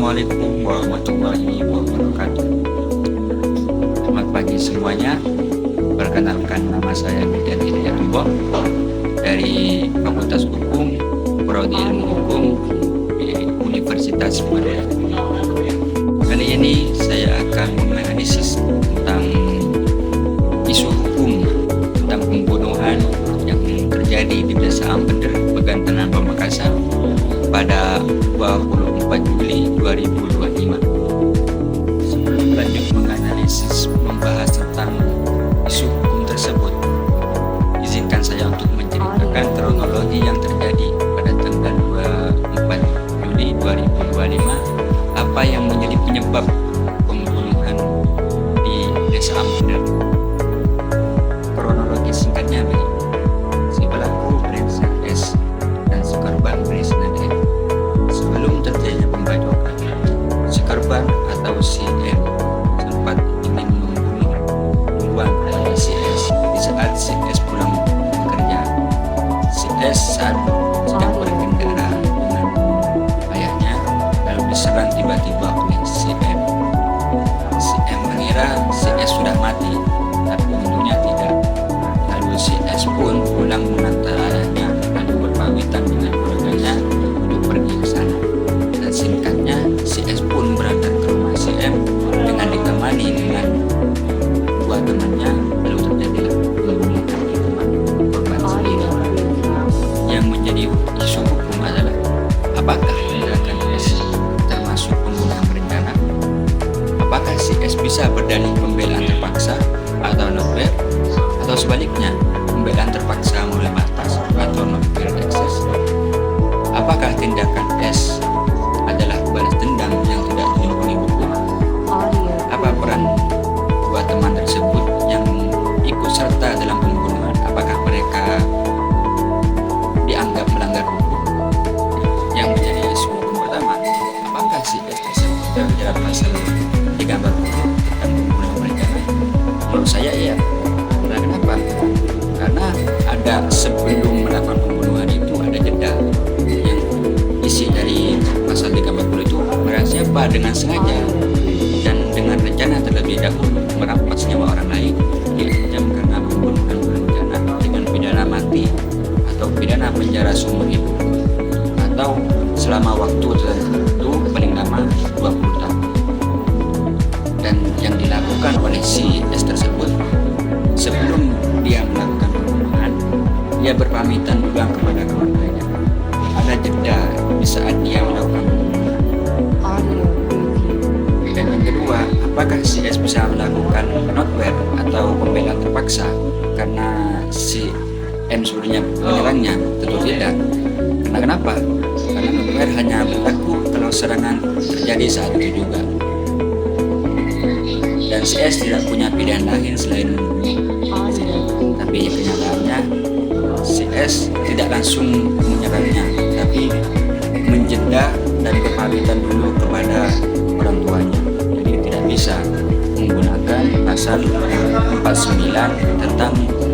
Assalamualaikum warahmatullahi wabarakatuh. Selamat pagi semuanya. Perkenalkan, nama saya Midan Hidayatullah dari Fakultas Hukum, Prodi Ilmu Hukum di Universitas Madura. Kali ini saya akan menganalisis tentang isu hukum tentang pembunuhan yang terjadi di Desa Ampeder, Pegantengan, Pamekasan pada 24 Juli 2025. Sebelum lanjut menganalisis membahas tentang isu hukum tersebut, izinkan saya untuk menceritakan kronologi yang terjadi pada tanggal 24 Juli 2025, apa yang menjadi penyebab pembunuhan di Desa Ampeder. Kronologi singkatnya begini: si pelaku berinisial S dan si korban berinisial D. Sebelum terjadinya pembacokan, si korban atau si M sempat ingin membunuh duluan si S di saat si S pulang bekerja. Si S saat sedang berkendara dengan ayahnya lalu diserang tiba-tiba oleh si M. Si M mengira si S sudah mati, tapi untungnya tidak. Lalu si S pun pulang mengantar ayahnya lalu berpamitan dengan keluarganya untuk pergi ke sana. Dan singkatnya, si S pun berangkat ke rumah si M dengan ditemani dengan dua temannya, lalu terjadilah pembunuhan di rumah korban sendiri. Yang menjadi isu hukum adalah apakah tindakan S termasuk pembunuhan berencana? Apakah si S bisa berdalih pembelaan terpaksa atau not fair, atau sebaliknya pembelaan terpaksa mulai batas atau not fair excess? Apakah tindakan S adalah balas dendam yang tidak dilindungi hukum? Apa peran dua teman tersebut yang ikut serta dalam pembunuhan? Apakah mereka dianggap melanggar hukum? Yang menjadi isu hukum pertama, apakah si S tersebut terjerat pasal 30 tentang pembunuhan berencana? Menurut saya iya. Nah, kenapa? Karena ada sebelum melakukan pembunuhan itu ada jeda yang isi dari pasal 340 itu barang siapa dengan sengaja dan dengan rencana terlebih dahulu merampas nyawa orang lain diancam karena pembunuhan berencana dengan pidana mati atau pidana penjara seumur hidup atau selama waktu tertentu paling lama 20 tahun. Dan yang dilakukan oleh si S tersebut sebelum dia melakukan pembunuhan, dia berpamitan juga kepada keluarganya. Ada jeda di saat dia melakukan pembunuhan. Dan yang kedua, apakah si S bisa melakukan not fair atau pembelaan terpaksa karena si M sebelumnya menyerangnya? Tentu tidak. Karena kenapa? Karena not fair hanya berlaku kalau serangan terjadi saat itu juga. Dan si S tidak punya pilihan lain selain membunuh. Tapi kenyataannya si S tidak langsung menyerangnya, tapi menjeda dan berpamitan dulu kepada orang tuanya. Jadi tidak bisa menggunakan pasal 49 tentang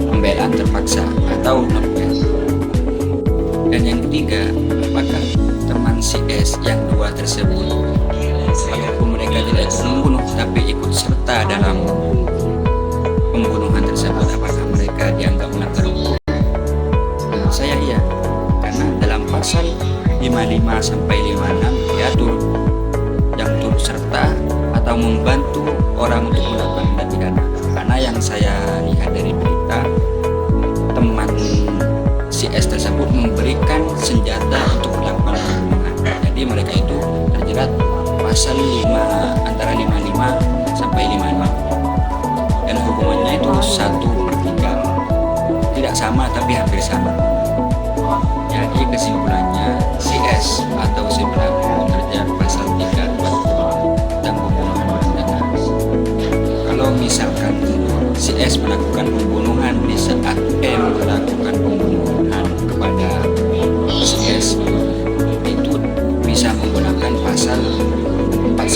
pembelaan terpaksa atau not fair. Dan yang ketiga, apakah teman si S yang dua tersebut, walaupun mereka tidak ikut membunuh tapi ikut serta dalam pembunuhan tersebut, apakah mereka dianggap melanggar hukum? Menurut saya iya, karena dalam pasal 55 sampai 56 diatur yang turut serta atau membantu orang untuk melakukan tindak pidana. Karena yang saya lihat dari berita, teman si S tersebut memberikan senjata untuk melakukan pembunuhan. Jadi mereka itu terjerat pasal 5 antara 55 sampai 56. Dan hukumannya itu 1/3. Tidak sama tapi hampir sama. Jadi kesimpulannya, si S atau si pelaku terjerat pasal 340 tentang pembunuhan berencana. Kalau misalkan si S melakukan pembunuhan di saat M melakukan pembunuhan kepada si S, itu bisa menggunakan pasal 49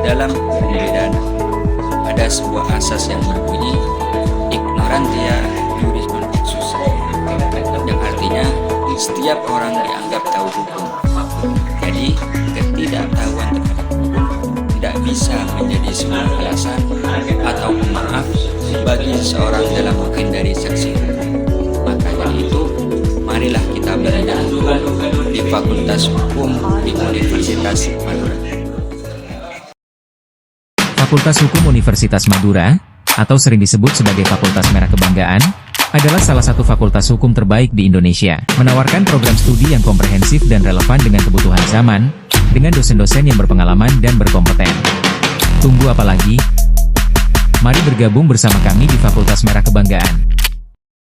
dalam pidana ada sebuah asas yang berbunyi ignorantia juris non excusa, yang artinya setiap orang dianggap tahu hukum. Jadi ketidaktahuan terhadap hukum tidak bisa menjadi sebuah alasan atau pemaaf bagi seseorang dalam menghindari sanksi hukum. Maka dari itu, marilah kita belajar hukum di Fakultas Hukum di Universitas Madura. Fakultas Hukum Universitas Madura, atau sering disebut sebagai Fakultas Merah Kebanggaan, adalah salah satu fakultas hukum terbaik di Indonesia, menawarkan program studi yang komprehensif dan relevan dengan kebutuhan zaman, dengan dosen-dosen yang berpengalaman dan berkompeten. Tunggu apa lagi? Mari bergabung bersama kami di Fakultas Merah Kebanggaan.